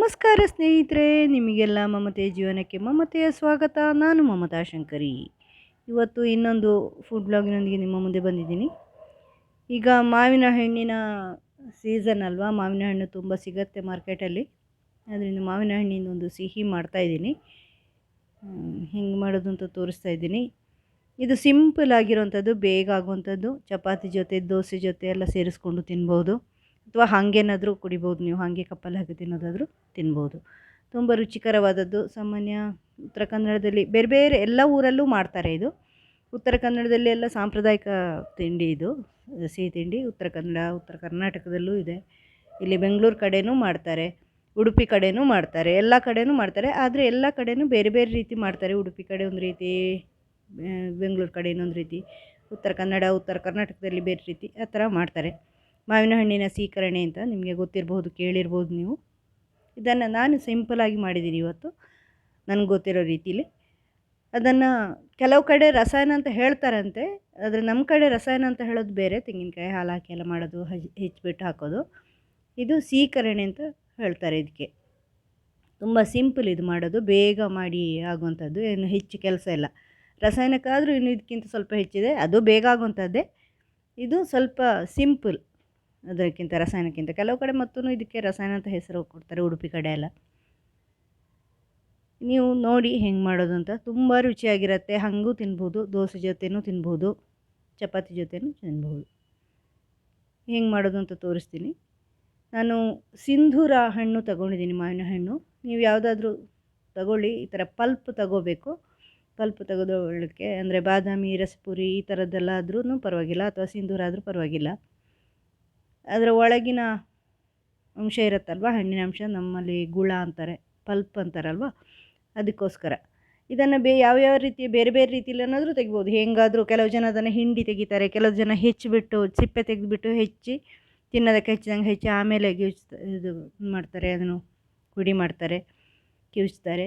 ನಮಸ್ಕಾರ ಸ್ನೇಹಿತರೆ, ನಿಮಗೆಲ್ಲ ಮಮತೆಯ ಜೀವನಕ್ಕೆ ಮಮತೆಯ ಸ್ವಾಗತ. ನಾನು ಮಮತಾ ಶಂಕರಿ. ಇವತ್ತು ಇನ್ನೊಂದು ಫುಡ್ ಬ್ಲಾಗಿನೊಂದಿಗೆ ನಿಮ್ಮ ಮುಂದೆ ಬಂದಿದ್ದೀನಿ. ಈಗ ಮಾವಿನ ಹಣ್ಣಿನ ಸೀಸನ್ ಅಲ್ವಾ, ಮಾವಿನ ಹಣ್ಣು ತುಂಬ ಸಿಗತ್ತೆ ಮಾರ್ಕೆಟಲ್ಲಿ. ಅದರಿಂದ ಮಾವಿನ ಹಣ್ಣಿನ ಒಂದು ಸಿಹಿ ಮಾಡ್ತಾಯಿದ್ದೀನಿ. ಹೆಂಗೆ ಮಾಡೋದು ಅಂತ ತೋರಿಸ್ತಾ ಇದ್ದೀನಿ. ಇದು ಸಿಂಪಲ್ ಆಗಿರೋವಂಥದ್ದು, ಬೇಗ ಆಗುವಂಥದ್ದು. ಚಪಾತಿ ಜೊತೆ, ದೋಸೆ ಜೊತೆ ಎಲ್ಲ ಸೇರಿಸ್ಕೊಂಡು ತಿನ್ಬೋದು, ಅಥವಾ ಹಾಗೇನಾದರೂ ಕುಡಿಬೋದು. ನೀವು ಹಾಗೆ ಕಪ್ಪಲ್ಲಿ ಹಾಕಿ ತಿನ್ನೋದಾದರೂ ತಿನ್ಬೋದು. ತುಂಬ ರುಚಿಕರವಾದದ್ದು. ಸಾಮಾನ್ಯ ಉತ್ತರ ಕನ್ನಡದಲ್ಲಿ ಬೇರೆ ಬೇರೆ ಎಲ್ಲ ಊರಲ್ಲೂ ಮಾಡ್ತಾರೆ. ಇದು ಉತ್ತರ ಕನ್ನಡದಲ್ಲಿ ಎಲ್ಲ ಸಾಂಪ್ರದಾಯಿಕ ತಿಂಡಿ, ಇದು ಸಿಹಿ ತಿಂಡಿ. ಉತ್ತರ ಕನ್ನಡ, ಉತ್ತರ ಕರ್ನಾಟಕದಲ್ಲೂ ಇದೆ. ಇಲ್ಲಿ ಬೆಂಗಳೂರು ಕಡೆನೂ ಮಾಡ್ತಾರೆ, ಉಡುಪಿ ಕಡೆನೂ ಮಾಡ್ತಾರೆ, ಎಲ್ಲ ಕಡೆನೂ ಮಾಡ್ತಾರೆ. ಆದರೆ ಎಲ್ಲ ಕಡೆನೂ ಬೇರೆ ಬೇರೆ ರೀತಿ ಮಾಡ್ತಾರೆ. ಉಡುಪಿ ಕಡೆ ಒಂದು ರೀತಿ, ಬೆಂಗಳೂರು ಕಡೆ ಇನ್ನೊಂದು ರೀತಿ, ಉತ್ತರ ಕನ್ನಡ, ಉತ್ತರ ಕರ್ನಾಟಕದಲ್ಲಿ ಬೇರೆ ರೀತಿ, ಆ ಥರ ಮಾಡ್ತಾರೆ. ಮಾವಿನ ಹಣ್ಣಿನ ಸೀಕರಣೆ ಅಂತ ನಿಮಗೆ ಗೊತ್ತಿರಬಹುದು, ಕೇಳಿರ್ಬೋದು ನೀವು. ಇದನ್ನು ನಾನು ಸಿಂಪಲಾಗಿ ಮಾಡಿದ್ದೀನಿ ಇವತ್ತು, ನನಗೆ ಗೊತ್ತಿರೋ ರೀತಿಲಿ. ಅದನ್ನು ಕೆಲವು ಕಡೆ ರಸಾಯನ ಅಂತ ಹೇಳ್ತಾರಂತೆ, ಆದರೆ ನಮ್ಮ ಕಡೆ ರಸಾಯನ ಅಂತ ಹೇಳೋದು ಬೇರೆ. ತೆಂಗಿನಕಾಯಿ ಹಾಲು ಹಾಕಿ ಎಲ್ಲ ಮಾಡೋದು, ಹೆಚ್ಚಿಬಿಟ್ಟು ಹಾಕೋದು. ಇದು ಸೀಕರಣೆ ಅಂತ ಹೇಳ್ತಾರೆ ಇದಕ್ಕೆ. ತುಂಬ ಸಿಂಪಲ್ ಇದು ಮಾಡೋದು, ಬೇಗ ಮಾಡಿ ಆಗುವಂಥದ್ದು, ಏನು ಹೆಚ್ಚು ಕೆಲಸ ಇಲ್ಲ. ರಸಾಯನಕ್ಕಾದರೂ ಇನ್ನು ಇದಕ್ಕಿಂತ ಸ್ವಲ್ಪ ಹೆಚ್ಚಿದೆ, ಅದು ಬೇಗ ಆಗುವಂಥದ್ದೇ. ಇದು ಸ್ವಲ್ಪ ಸಿಂಪಲ್ ಅದಕ್ಕಿಂತ, ರಸಾಯನಕ್ಕಿಂತ. ಕೆಲವು ಕಡೆ ಮತ್ತೂ ಇದಕ್ಕೆ ರಸಾಯನ ಅಂತ ಹೆಸರು ಕೊಡ್ತಾರೆ, ಉಡುಪಿ ಕಡೆ ಎಲ್ಲ. ನೀವು ನೋಡಿ ಹೆಂಗೆ ಮಾಡೋದು ಅಂತ. ತುಂಬ ರುಚಿಯಾಗಿರುತ್ತೆ. ಹಾಗೂ ತಿನ್ಬೋದು, ದೋಸೆ ಜೊತೆನೂ ತಿನ್ಬೋದು, ಚಪಾತಿ ಜೊತೆನೂ ತಿನ್ಬೋದು. ಹೆಂಗೆ ಮಾಡೋದು ಅಂತ ತೋರಿಸ್ತೀನಿ. ನಾನು ಸಿಂಧೂರ ಹಣ್ಣು ತಗೊಂಡಿದ್ದೀನಿ, ಮಾವಿನ ಹಣ್ಣು. ನೀವು ಯಾವುದಾದ್ರೂ ತಗೊಳ್ಳಿ, ಈ ಥರ ಪಲ್ಪ್ ತಗೋಬೇಕು. ಪಲ್ಪ್ ತೆಗೆದೊಳ್ಳಕ್ಕೆ ಅಂದರೆ ಬಾದಾಮಿ, ರಸಪುರಿ ಈ ಥರದ್ದೆಲ್ಲಾದ್ರೂ ಪರವಾಗಿಲ್ಲ, ಅಥವಾ ಸಿಂಧೂರ ಆದರೂ ಪರವಾಗಿಲ್ಲ. ಅದರ ಒಳಗಿನ ಅಂಶ ಇರುತ್ತಲ್ವ, ಹಣ್ಣಿನ ಅಂಶ, ನಮ್ಮಲ್ಲಿ ಗುಳ ಅಂತಾರೆ, ಪಲ್ಪ್ ಅಂತಾರಲ್ವ, ಅದಕ್ಕೋಸ್ಕರ. ಇದನ್ನು ಯಾವ್ಯಾವ ರೀತಿ ಬೇರೆ ಬೇರೆ ರೀತಿಯಲ್ಲಿ ಏನಾದರೂ ತೆಗಿಬೋದು. ಹೆಂಗಾದರೂ ಕೆಲವು ಜನ ಅದನ್ನು ಹಿಂಡಿ ತೆಗಿತಾರೆ, ಕೆಲವು ಜನ ಹೆಚ್ಚಿಬಿಟ್ಟು ಸಿಪ್ಪೆ ತೆಗೆದುಬಿಟ್ಟು ಹೆಚ್ಚಿ ತಿನ್ನೋದಕ್ಕೆ ಹೆಚ್ಚಿದಂಗೆ ಹೆಚ್ಚಿ ಆಮೇಲೆ ಇದು ಮಾಡ್ತಾರೆ, ಅದನ್ನು ಪುಡಿ ಮಾಡ್ತಾರೆ, ಕಿವುಚ್ತಾರೆ.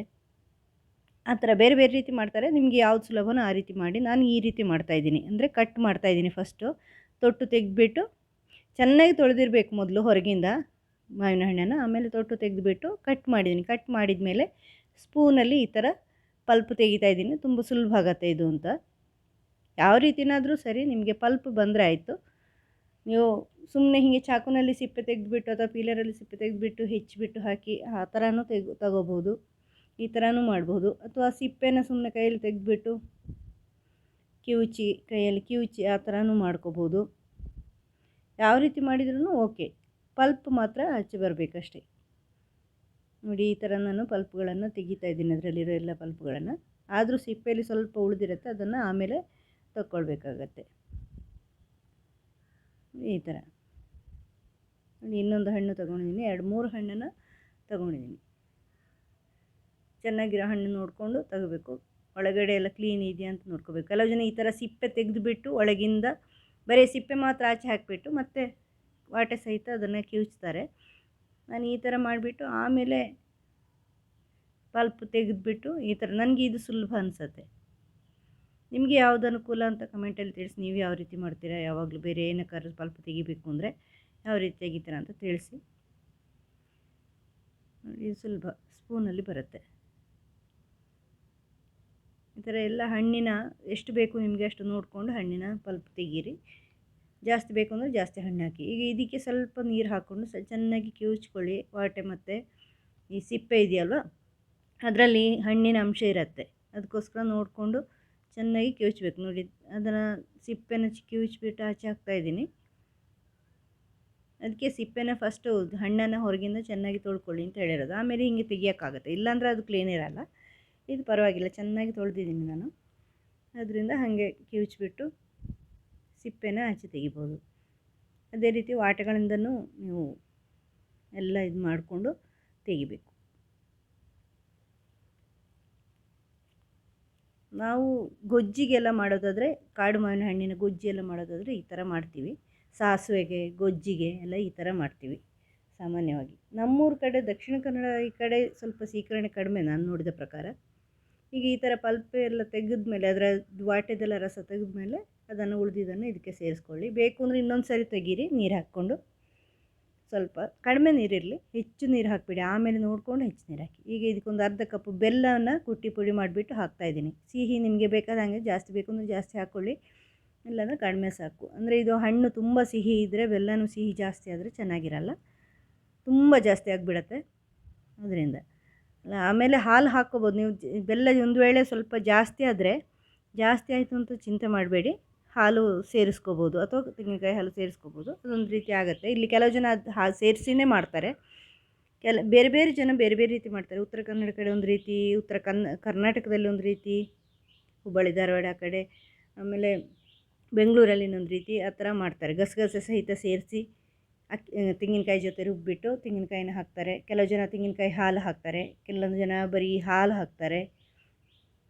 ಆ ಥರ ಬೇರೆ ಬೇರೆ ರೀತಿ ಮಾಡ್ತಾರೆ. ನಿಮಗೆ ಯಾವ್ದು ಸುಲಭನೋ ಆ ರೀತಿ ಮಾಡಿ. ನಾನು ಈ ರೀತಿ ಮಾಡ್ತಾಯಿದ್ದೀನಿ, ಅಂದರೆ ಕಟ್ ಮಾಡ್ತಾಯಿದ್ದೀನಿ. ಫಸ್ಟು ತೊಟ್ಟು ತೆಗೆದುಬಿಟ್ಟು ಚೆನ್ನಾಗಿ ತೊಳೆದಿರಬೇಕು ಮೊದಲು ಹೊರಗಿಂದ ಮಾವಿನ ಹಣ್ಣನ್ನು. ಆಮೇಲೆ ತೊಟ್ಟು ತೆಗೆದುಬಿಟ್ಟು ಕಟ್ ಮಾಡಿದ್ದೀನಿ. ಕಟ್ ಮಾಡಿದ ಮೇಲೆ ಸ್ಪೂನಲ್ಲಿ ಈ ಥರ ಪಲ್ಪ್ ತೆಗಿತಾಯಿದ್ದೀನಿ. ತುಂಬ ಸುಲಭ ಆಗುತ್ತೆ ಇದು ಅಂತ. ಯಾವ ರೀತಿನಾದರೂ ಸರಿ, ನಿಮಗೆ ಪಲ್ಪ್ ಬಂದರೆ ಆಯಿತು. ನೀವು ಸುಮ್ಮನೆ ಹೀಗೆ ಚಾಕುನಲ್ಲಿ ಸಿಪ್ಪೆ ತೆಗೆದುಬಿಟ್ಟು ಅಥವಾ ಪೀಲರಲ್ಲಿ ಸಿಪ್ಪೆ ತೆಗೆದುಬಿಟ್ಟು ಹೆಚ್ಚಿಬಿಟ್ಟು ಹಾಕಿ ಆ ಥರನೂ ತಗೋಬೋದು. ಈ ಥರನೂ ಮಾಡ್ಬೋದು. ಅಥವಾ ಸಿಪ್ಪೆನ ಸುಮ್ಮನೆ ಕೈಯಲ್ಲಿ ತೆಗೆದುಬಿಟ್ಟು ಕೈಯಲ್ಲಿ ಕಿವುಚಿ ಆ ಥರನೂ ಮಾಡ್ಕೋಬೋದು. ಯಾವ ರೀತಿ ಮಾಡಿದ್ರೂ ಓಕೆ. ಪಲ್ಪ್ ಮಾತ್ರ ಆಚೆ ಬರಬೇಕಷ್ಟೆ. ನೋಡಿ, ಈ ಥರ ನಾನು ಪಲ್ಪ್ಗಳನ್ನು ತೆಗಿತಾ ಇದ್ದೀನಿ, ಅದರಲ್ಲಿರೋ ಎಲ್ಲ ಪಲ್ಪ್ಗಳನ್ನು. ಆದರೂ ಸಿಪ್ಪೆಯಲ್ಲಿ ಸ್ವಲ್ಪ ಉಳಿದಿರುತ್ತೆ, ಅದನ್ನು ಆಮೇಲೆ ತಗೊಳ್ಬೇಕಾಗತ್ತೆ. ಈ ಥರ ನೋಡಿ, ಇನ್ನೊಂದು ಹಣ್ಣು ತೊಗೊಂಡಿದ್ದೀನಿ, 2-3 ಹಣ್ಣನ್ನು ತೊಗೊಂಡಿದ್ದೀನಿ. ಚೆನ್ನಾಗಿರೋ ಹಣ್ಣು ನೋಡಿಕೊಂಡು ತಗೋಬೇಕು. ಒಳಗಡೆ ಎಲ್ಲ ಕ್ಲೀನ್ ಇದೆಯಾ ಅಂತ ನೋಡ್ಕೋಬೇಕು. ಕೆಲವು ಜನ ಈ ಥರ ಸಿಪ್ಪೆ ತೆಗೆದುಬಿಟ್ಟು ಒಳಗಿಂದ ಬರೀ ಸಿಪ್ಪೆ ಮಾತ್ರ ಆಚೆ ಹಾಕಿಬಿಟ್ಟು ಮತ್ತೆ ವಾಟೆ ಸಹಿತ ಅದನ್ನು ಕಿವುಚ್ತಾರೆ. ನಾನು ಈ ಥರ ಮಾಡಿಬಿಟ್ಟು ಆಮೇಲೆ ಪಲ್ಪ್ ತೆಗೆದುಬಿಟ್ಟು ಈ ಥರ, ನನಗೆ ಇದು ಸುಲಭ ಅನಿಸುತ್ತೆ. ನಿಮಗೆ ಯಾವುದು ಅನುಕೂಲ ಅಂತ ಕಮೆಂಟಲ್ಲಿ ತಿಳಿಸಿ. ನೀವು ಯಾವ ರೀತಿ ಮಾಡ್ತೀರಾ? ಯಾವಾಗಲೂ ಬೇರೆ ಏನಕ್ಕಾದ್ರೂ ಪಲ್ಪ್ ತೆಗಿಬೇಕು ಅಂದರೆ ಯಾವ ರೀತಿ ತೆಗಿತೀರಾ ಅಂತ ತಿಳಿಸಿ. ಇದು ಸುಲಭ, ಸ್ಪೂನಲ್ಲಿ ಬರುತ್ತೆ. ಈ ಥರ ಎಲ್ಲ ಹಣ್ಣಿನ ಎಷ್ಟು ಬೇಕು ನಿಮಗೆ ಅಷ್ಟು ನೋಡಿಕೊಂಡು ಹಣ್ಣಿನ ಪಲ್ಪ್ ತೆಗೀರಿ. ಜಾಸ್ತಿ ಬೇಕು ಅಂದರೆ ಜಾಸ್ತಿ ಹಣ್ಣು ಹಾಕಿ. ಈಗ ಇದಕ್ಕೆ ಸ್ವಲ್ಪ ನೀರು ಹಾಕ್ಕೊಂಡು ಚೆನ್ನಾಗಿ ಕಿವುಚ್ಕೊಳ್ಳಿ. ವಾಟೆ ಮತ್ತು ಈ ಸಿಪ್ಪೆ ಇದೆಯಲ್ವ, ಅದರಲ್ಲಿ ಹಣ್ಣಿನ ಅಂಶ ಇರುತ್ತೆ. ಅದಕ್ಕೋಸ್ಕರ ನೋಡಿಕೊಂಡು ಚೆನ್ನಾಗಿ ಕಿವುಚ್ಬೇಕು. ನೋಡಿ, ಅದನ್ನು ಸಿಪ್ಪೆನ ಕಿವುಚ್ಬಿಟ್ಟು ಆಚೆ ಹಾಕ್ತಾಯಿದ್ದೀನಿ. ಅದಕ್ಕೆ ಸಿಪ್ಪೆನ ಫಸ್ಟು ಹಣ್ಣನ್ನು ಹೊರಗಿಂದ ಚೆನ್ನಾಗಿ ತೊಳ್ಕೊಳ್ಳಿ ಅಂತ ಹೇಳಿರೋದು. ಆಮೇಲೆ ಹಿಂಗೆ ತೆಗಿಯೋಕ್ಕಾಗುತ್ತೆ, ಇಲ್ಲಾಂದರೆ ಅದು ಕ್ಲೀನ್ ಇರೋಲ್ಲ. ಇದು ಪರವಾಗಿಲ್ಲ, ಚೆನ್ನಾಗಿ ತೊಳೆದಿದ್ದೀನಿ ನಾನು. ಅದರಿಂದ ಹಾಗೆ ಕಿವುಚ್ಬಿಟ್ಟು ಸಿಪ್ಪೆನ ಆಚೆ ತೆಗಿಬೋದು. ಅದೇ ರೀತಿ ವಾಟೆಗಳಿಂದನೂ ನೀವು ಎಲ್ಲ ಇದು ಮಾಡಿಕೊಂಡು ತೆಗಿಬೇಕು. ನಾವು ಗೊಜ್ಜಿಗೆಲ್ಲ ಮಾಡೋದಾದರೆ, ಕಾಡು ಮಾವಿನ ಹಣ್ಣಿನ ಗೊಜ್ಜೆಲ್ಲ ಮಾಡೋದಾದರೆ ಈ ಥರ ಮಾಡ್ತೀವಿ. ಸಾಸಿವೆಗೆ, ಗೊಜ್ಜಿಗೆ ಎಲ್ಲ ಈ ಥರ ಮಾಡ್ತೀವಿ ಸಾಮಾನ್ಯವಾಗಿ. ನಮ್ಮೂರ ಕಡೆ, ದಕ್ಷಿಣ ಕನ್ನಡ ಈ ಕಡೆ ಸ್ವಲ್ಪ ಸೀಕರಣೆ ಕಡಿಮೆ ನಾನು ನೋಡಿದ ಪ್ರಕಾರ. ಈಗ ಈ ಥರ ಪಲ್ಪ್ ಎಲ್ಲ ತೆಗೆದ್ಮೇಲೆ, ಅದರ ವಾಟೆದೆಲ್ಲ ರಸ ತೆಗೆದ್ಮೇಲೆ ಅದನ್ನು ಉಳಿದಿದ್ದನ್ನು ಇದಕ್ಕೆ ಸೇರಿಸ್ಕೊಳ್ಳಿ. ಬೇಕು ಅಂದರೆ ಇನ್ನೊಂದು ಸರಿ ತೆಗೀರಿ ನೀರು ಹಾಕ್ಕೊಂಡು. ಸ್ವಲ್ಪ ಕಡಿಮೆ ನೀರಿರಲಿ, ಹೆಚ್ಚು ನೀರು ಹಾಕಿಬಿಡಿ. ಆಮೇಲೆ ನೋಡಿಕೊಂಡು ಹೆಚ್ಚು ನೀರು ಹಾಕಿ. ಈಗ ಇದಕ್ಕೊಂದು ಅರ್ಧ ಕಪ್ ಬೆಲ್ಲನ ಕುಟ್ಟಿ ಪುಡಿ ಮಾಡಿಬಿಟ್ಟು ಹಾಕ್ತಾಯಿದ್ದೀನಿ. ಸಿಹಿ ನಿಮಗೆ ಬೇಕಾದಂಗೆ ಜಾಸ್ತಿ ಬೇಕು ಅಂದರೆ ಜಾಸ್ತಿ ಹಾಕ್ಕೊಳ್ಳಿ, ಇಲ್ಲಾಂದರೆ ಕಡಿಮೆ ಸಾಕು. ಅಂದರೆ ಇದು ಹಣ್ಣು ತುಂಬ ಸಿಹಿ ಇದ್ದರೆ ಬೆಲ್ಲನೂ ಸಿಹಿ ಜಾಸ್ತಿ ಆದರೆ ಚೆನ್ನಾಗಿರಲ್ಲ, ತುಂಬ ಜಾಸ್ತಿ ಆಗಿಬಿಡತ್ತೆ ಅದರಿಂದ. ಆಮೇಲೆ ಹಾಲು ಹಾಕ್ಕೋಬೋದು ನೀವು. ಬೆಲ್ಲ ಒಂದು ವೇಳೆ ಸ್ವಲ್ಪ ಜಾಸ್ತಿ ಆದರೆ, ಜಾಸ್ತಿ ಆಯಿತು ಅಂತ ಚಿಂತೆ ಮಾಡಬೇಡಿ, ಹಾಲು ಸೇರಿಸ್ಕೋಬೋದು ಅಥವಾ ತೆಂಗಿನಕಾಯಿ ಹಾಲು ಸೇರಿಸ್ಕೋಬೋದು. ಅದೊಂದು ರೀತಿ ಆಗುತ್ತೆ. ಇಲ್ಲಿ ಕೆಲವು ಜನ ಅದು ಹಾಲು ಸೇರಿಸಿನೇ ಮಾಡ್ತಾರೆ, ಬೇರೆ ಬೇರೆ ಜನ ಬೇರೆ ಬೇರೆ ರೀತಿ ಮಾಡ್ತಾರೆ. ಉತ್ತರ ಕನ್ನಡ ಕಡೆ ಒಂದು ರೀತಿ, ಕರ್ನಾಟಕದಲ್ಲಿ ಒಂದು ರೀತಿ, ಹುಬ್ಬಳ್ಳಿ ಧಾರವಾಡ ಆ ಕಡೆ, ಆಮೇಲೆ ಬೆಂಗಳೂರಲ್ಲಿ ಇನ್ನೊಂದು ರೀತಿ, ಆ ಥರ ಮಾಡ್ತಾರೆ. ಗಸಗಸೆ ಸಹಿತ ಸೇರಿಸಿ ತೆಂಗಿನಕಾಯಿ ಜೊತೆ ರುಬ್ಬಿಟ್ಟು ತೆಂಗಿನಕಾಯಿನ ಹಾಕ್ತಾರೆ. ಕೆಲವು ಜನ ತೆಂಗಿನಕಾಯಿ ಹಾಲು ಹಾಕ್ತಾರೆ, ಕೆಲವೊಂದು ಜನ ಬರೀ ಹಾಲು ಹಾಕ್ತಾರೆ,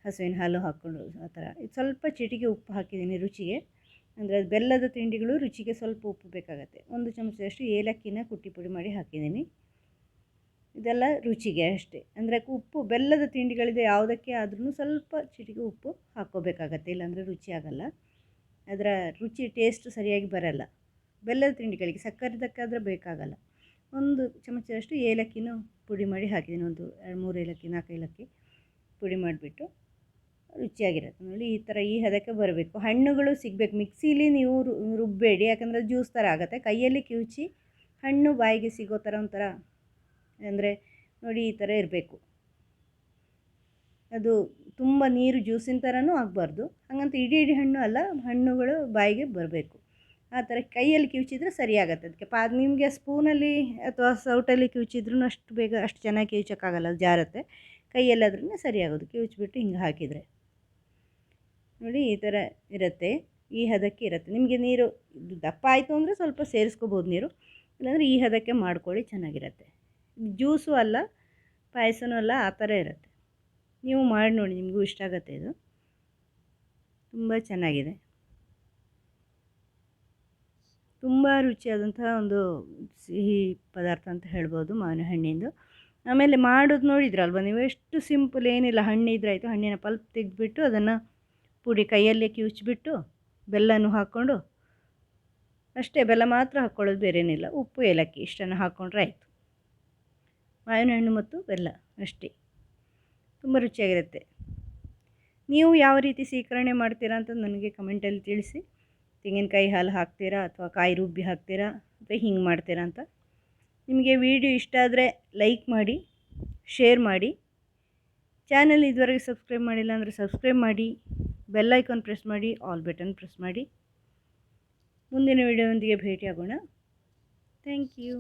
ಹಸುವಿನ ಹಾಲು ಹಾಕ್ಕೊಂಡು ಆ ಥರ. ಇದು ಸ್ವಲ್ಪ ಚಿಟಿಕೆ ಉಪ್ಪು ಹಾಕಿದ್ದೀನಿ ರುಚಿಗೆ, ಅಂದರೆ ಅದು ಬೆಲ್ಲದ ತಿಂಡಿಗಳು ರುಚಿಗೆ ಸ್ವಲ್ಪ ಉಪ್ಪು ಬೇಕಾಗತ್ತೆ. 1 ಚಮಚದಷ್ಟು ಏಲಕ್ಕಿನ ಕುಟ್ಟಿ ಪುಡಿ ಮಾಡಿ ಹಾಕಿದ್ದೀನಿ. ಇದೆಲ್ಲ ರುಚಿಗೆ ಅಷ್ಟೇ. ಅಂದರೆ ಉಪ್ಪು ಬೆಲ್ಲದ ತಿಂಡಿಗಳಿದೆ ಯಾವುದಕ್ಕೆ ಆದ್ರೂ ಸ್ವಲ್ಪ ಚಿಟಿಕೆ ಉಪ್ಪು ಹಾಕ್ಕೋಬೇಕಾಗತ್ತೆ, ಇಲ್ಲಾಂದರೆ ರುಚಿ ಆಗಲ್ಲ, ಅದರ ರುಚಿ ಟೇಸ್ಟ್ ಸರಿಯಾಗಿ ಬರಲ್ಲ. ಬೆಲ್ಲದ ತಿಂಡಿಗಳಿಗೆ ಸಕ್ಕರೆದಕ್ಕಾದರೆ ಬೇಕಾಗಲ್ಲ. 1 ಚಮಚದಷ್ಟು ಏಲಕ್ಕಿನ ಪುಡಿ ಮಾಡಿ ಹಾಕಿದ್ದೀನಿ. 1 2 3 ಏಲಕ್ಕಿ 4 ಏಲಕ್ಕಿ ಪುಡಿ ಮಾಡಿಬಿಟ್ಟು ರುಚಿಯಾಗಿರುತ್ತೆ ನೋಡಿ. ಈ ಥರ ಈ ಹದಕ್ಕೆ ಬರಬೇಕು. ಹಣ್ಣುಗಳು ಸಿಗಬೇಕು. ಮಿಕ್ಸಿಲಿ ನೀವು ರುಬ್ಬೇಡಿ, ಯಾಕಂದರೆ ಜ್ಯೂಸ್ ಥರ ಆಗುತ್ತೆ. ಕೈಯಲ್ಲಿ ಕಿವುಚಿ ಹಣ್ಣು ಬಾಯಿಗೆ ಸಿಗೋ ಥರ ಒಂಥರ, ಅಂದರೆ ನೋಡಿ ಈ ಥರ ಇರಬೇಕು. ಅದು ತುಂಬ ನೀರು ಜ್ಯೂಸಿನ ಥರನೂ ಆಗಬಾರ್ದು, ಹಾಗಂತ ಇಡೀ ಹಣ್ಣು ಅಲ್ಲ, ಹಣ್ಣುಗಳು ಬಾಯಿಗೆ ಬರಬೇಕು. ಆ ಥರ ಕೈಯಲ್ಲಿ ಕಿವುಚಿದ್ರೆ ಸರಿಯಾಗತ್ತೆ. ಅದಕ್ಕೆ ನಿಮಗೆ ಸ್ಪೂನಲ್ಲಿ ಅಥವಾ ಸೌಟಲ್ಲಿ ಕಿವುಚಿದ್ರೂ ಅಷ್ಟು ಬೇಗ ಅಷ್ಟು ಚೆನ್ನಾಗಿ ಕಿವುಚೋಕ್ಕಾಗಲ್ಲ, ಅದು ಜಾರತ್ತೆ. ಕೈಯಲ್ಲಾದ್ರೂ ಸರಿಯಾಗೋದು. ಕಿವುಚ್ಬಿಟ್ಟು ಹಿಂಗೆ ಹಾಕಿದರೆ ನೋಡಿ ಈ ಥರ ಇರುತ್ತೆ. ಈ ಹದಕ್ಕೆ ಇರುತ್ತೆ. ನಿಮಗೆ ನೀರು ದಪ್ಪ ಆಯಿತು ಅಂದರೆ ಸ್ವಲ್ಪ ಸೇರಿಸ್ಕೋಬೋದು ನೀರು, ಇಲ್ಲಾಂದರೆ ಈ ಹದಕ್ಕೆ ಮಾಡ್ಕೊಳ್ಳಿ, ಚೆನ್ನಾಗಿರುತ್ತೆ. ಜ್ಯೂಸು ಅಲ್ಲ, ಪಾಯಸನೂ ಅಲ್ಲ, ಆ ಥರ ಇರುತ್ತೆ. ನೀವು ಮಾಡಿ ನೋಡಿ, ನಿಮಗೂ ಇಷ್ಟ ಆಗುತ್ತೆ. ಇದು ತುಂಬ ಚೆನ್ನಾಗಿದೆ, ತುಂಬ ರುಚಿಯಾದಂತಹ ಒಂದು ಸಿಹಿ ಪದಾರ್ಥ ಅಂತ ಹೇಳ್ಬೋದು ಮಾವಿನ ಹಣ್ಣಿಂದು. ಆಮೇಲೆ ಮಾಡೋದು ನೋಡಿದ್ರಲ್ವ ನೀವು, ಎಷ್ಟು ಸಿಂಪಲ್, ಏನಿಲ್ಲ. ಹಣ್ಣಿದ್ರೆ ಆಯಿತು, ಹಣ್ಣಿನ ಪಲ್ಪ್ ತೆಗೆದುಬಿಟ್ಟು ಅದನ್ನು ಪುಡಿ ಕೈಯಲ್ಲೇ ಕಿವುಚಿಬಿಟ್ಟು ಬೆಲ್ಲನೂ ಹಾಕ್ಕೊಂಡು ಅಷ್ಟೇ, ಬೆಲ್ಲ ಮಾತ್ರ ಹಾಕ್ಕೊಳ್ಳೋದು, ಬೇರೇನಿಲ್ಲ. ಉಪ್ಪು ಏಲಕ್ಕಿ ಇಷ್ಟನ್ನು ಹಾಕ್ಕೊಂಡ್ರೆ ಆಯಿತು. ಮಾವಿನ ಹಣ್ಣು ಮತ್ತು ಬೆಲ್ಲ ಅಷ್ಟೇ, ತುಂಬ ರುಚಿಯಾಗಿರುತ್ತೆ. ನೀವು ಯಾವ ರೀತಿ ಸ್ವೀಕರಣೆ ಮಾಡ್ತೀರಾ ಅಂತ ನನಗೆ ಕಮೆಂಟಲ್ಲಿ ತಿಳಿಸಿ. ತೆಂಗಿನಕಾಯಿ ಹಾಲು ಹಾಕ್ತೀರಾ ಅಥವಾ ಕಾಯಿ ರುಬ್ಬಿ ಹಾಕ್ತೀರಾ ಅಥವಾ ಹಿಂಗೆ ಮಾಡ್ತೀರಾ ಅಂತ. ನಿಮಗೆ ವಿಡಿಯೋ ಇಷ್ಟ ಆದರೆ ಲೈಕ್ ಮಾಡಿ, ಶೇರ್ ಮಾಡಿ. ಚಾನಲ್ ಇದುವರೆಗೆ ಸಬ್ಸ್ಕ್ರೈಬ್ ಮಾಡಿಲ್ಲ ಅಂದರೆ ಸಬ್ಸ್ಕ್ರೈಬ್ ಮಾಡಿ, ಬೆಲ್ ಐಕಾನ್ ಪ್ರೆಸ್ ಮಾಡಿ, ಆಲ್ ಬಟನ್ ಪ್ರೆಸ್ ಮಾಡಿ. ಮುಂದಿನ ವಿಡಿಯೋದೊಂದಿಗೆ ಭೇಟಿಯಾಗೋಣ. Thank you.